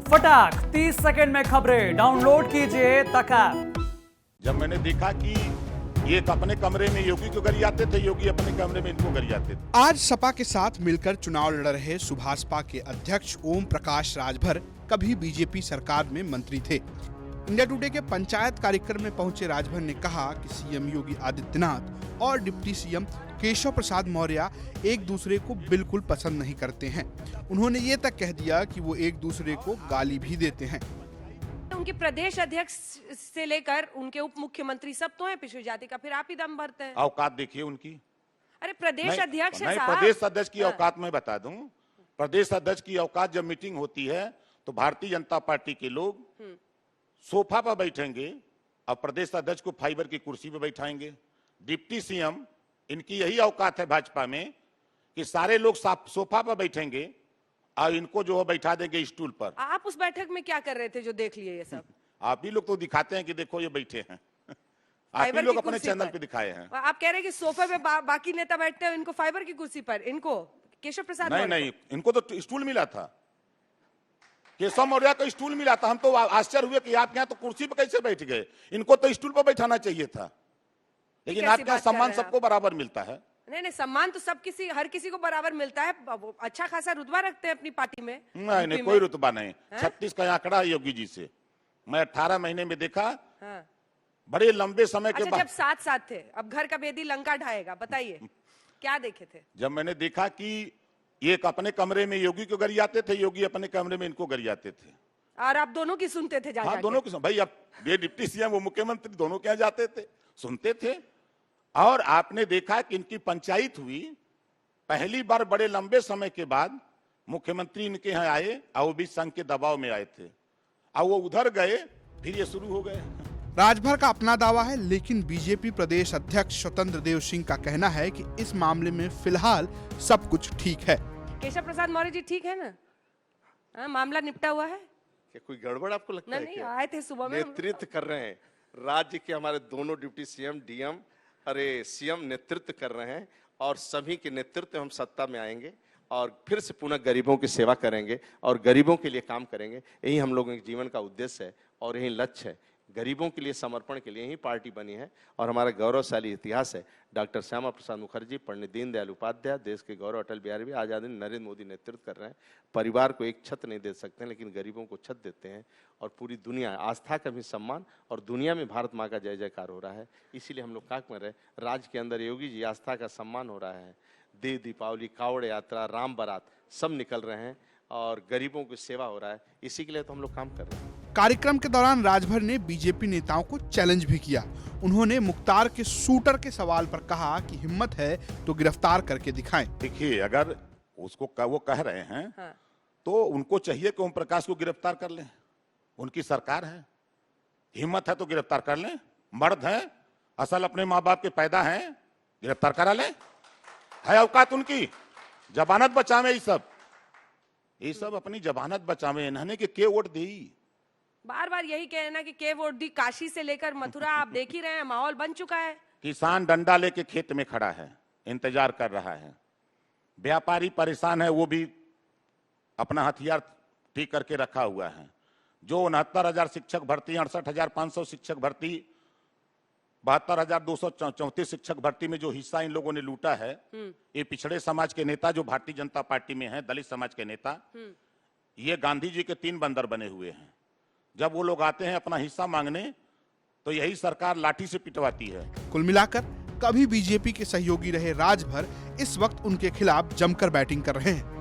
फटाक 30 सेकंड में खबरें डाउनलोड कीजिए तक ऐप। जब मैंने देखा कि ये अपने कमरे में योगी को गरियाते थे, योगी अपने कमरे में इनको गरियाते थे। आज सपा के साथ मिलकर चुनाव लड़ रहे सुभाषपा के अध्यक्ष ओम प्रकाश राजभर कभी बीजेपी सरकार में मंत्री थे। इंडिया टुडे के पंचायत कार्यक्रम में पहुंचे राजभर ने कहा कि सीएम योगी आदित्यनाथ और डिप्टी सीएम केशव प्रसाद मौर्य एक दूसरे को बिल्कुल पसंद नहीं करते हैं। उन्होंने ये तक कह दिया कि वो एक दूसरे को गाली भी देते हैं। उनके प्रदेश अध्यक्ष से लेकर उनके उप मुख्यमंत्री सब तो हैं पिछड़ी जाति का, फिर आप ही दम भरते हैं। औकात देखिए उनकी। अरे प्रदेश अध्यक्ष है साहब। प्रदेश अध्यक्ष की औकात मैं बता दूं। प्रदेश अध्यक्ष की औकात जब मीटिंग होती है तो भारतीय जनता पार्टी के लोग सोफा पर बैठेंगे और प्रदेश अध्यक्ष को फाइबर की कुर्सी पर बैठाएंगे। डिप्टी सीएम, इनकी यही औकात है भाजपा में कि सारे लोग सोफा पर बैठेंगे और इनको जो है बैठा देंगे स्टूल पर। आप उस बैठक में क्या कर रहे थे जो देख लिए ये सब? आप ही लोग तो दिखाते हैं कि देखो ये बैठे हैं। आप ही लोग अपने चैनल पे दिखाए हैं। आप कह रहे हैं कि सोफे पे बाकी नेता बैठते हैं, इनको फाइबर की कुर्सी पर, इनको केशव प्रसाद नहीं, इनको तो स्टूल मिला था। केशव मौर्य को स्टूल मिला था। हम तो आश्चर्य हुए कि आप यहाँ तो कुर्सी पर कैसे बैठ गए, इनको तो स्टूल पर बैठाना चाहिए था। लेकिन आपके यहाँ सम्मान सबको बराबर मिलता है। नहीं, सम्मान तो हर किसी को बराबर मिलता है। अच्छा खासा रुतबा रखते हैं अपनी पार्टी में। नहीं, कोई रुतबा नहीं। 36 का आंकड़ा है योगी जी से। मैं 18 महीने में देखा। बड़े लंबे समय के बाद। जब साथ थे, अब घर का बेदी लंका ढाएगा, बताइए क्या देखे थे? जब मैंने देखा कि ये अपने कमरे में योगी को गरियाते थे, योगी अपने कमरे में इनको गरियाते थे। और आप दोनों की सुनते थे? हाँ, दोनों की। भाई अब ये डिप्टी सीएम, वो मुख्यमंत्री, दोनों के यहाँ जाते थे, सुनते थे। और आपने देखा कि इनकी पंचायत हुई पहली बार बड़े लंबे समय के बाद। मुख्यमंत्री इनके यहाँ आए और वो भी संघ के दबाव में आए थे और वो उधर गए, फिर ये शुरू हो गए। राजभर का अपना दावा है, लेकिन बीजेपी प्रदेश अध्यक्ष स्वतंत्र देव सिंह का कहना है कि इस मामले में फिलहाल सब कुछ ठीक है। केशव प्रसाद मौर्य जी ठीक है ना? मामला निपटा हुआ है? क्या कोई गड़बड़ आपको लगता है? नहीं, आए थे सुबह में। नेतृत्व कर रहे हैं राज्य के हमारे दोनों डिप्टी सीएम, डीएम, सीएम नेतृत्व कर रहे हैं और सभी के नेतृत्व हम सत्ता में आएंगे और फिर से पुनः गरीबों की सेवा करेंगे और गरीबों के लिए काम करेंगे। यही हम लोगों के जीवन का उद्देश्य है और यही लक्ष्य है। गरीबों के लिए समर्पण के लिए ही पार्टी बनी है और हमारा गौरवशाली इतिहास है। डॉक्टर श्यामा प्रसाद मुखर्जी, पंडित दीनदयाल उपाध्याय, देश के गौरव अटल बिहारी आजादी, नरेंद्र मोदी नेतृत्व कर रहे हैं। परिवार को एक छत नहीं दे सकते हैं, लेकिन गरीबों को छत देते हैं और पूरी दुनिया, आस्था का भी सम्मान और दुनिया में भारत माँ का जय जयकार हो रहा है। इसीलिए हम लोग क्या कर रहे हैं, राज्य के अंदर योगी जी आस्था का सम्मान हो रहा है। देव दीपावली, कावड़ यात्रा, राम बारात सब निकल रहे हैं और गरीबों की सेवा हो रहा है। इसी के लिए तो हम लोग काम कर रहे हैं। कार्यक्रम के दौरान राजभर ने बीजेपी नेताओं को चैलेंज भी किया। उन्होंने मुख्तार के शूटर के सवाल पर कहा कि हिम्मत है तो गिरफ्तार करके दिखाएं। देखिए, अगर उसको वो कह रहे हैं तो उनको चाहिए कि ओम प्रकाश को गिरफ्तार कर लें। उनकी सरकार है, हिम्मत है तो गिरफ्तार कर लें। मर्द हैं, असल अपने माँ बाप के पैदा हैं, गिरफ्तार करा लें। है औकात उनकी। जमानत बचावे, ये सब अपनी जमानत बचावे। इन्होंने के वोट दी। बार बार यही कहना कि के वोट दी। काशी से लेकर मथुरा आप देख ही रहे हैं, माहौल बन चुका है। किसान डंडा लेके खेत में खड़ा है, इंतजार कर रहा है। व्यापारी परेशान है, वो भी अपना हथियार ठीक करके रखा हुआ है। जो 69,000 शिक्षक भर्ती, 68,500 शिक्षक भर्ती, 72,234 शिक्षक भर्ती में जो हिस्सा इन लोगों ने लूटा है, ये पिछड़े समाज के नेता जो भारतीय जनता पार्टी में हैं, दलित समाज के नेता, ये गांधी जी के 3 बंदर बने हुए हैं। जब वो लोग आते हैं अपना हिस्सा मांगने तो यही सरकार लाठी से पिटवाती है। कुल मिलाकर कभी बीजेपी के सहयोगी रहे राजभर इस वक्त उनके खिलाफ जमकर बैटिंग कर रहे हैं।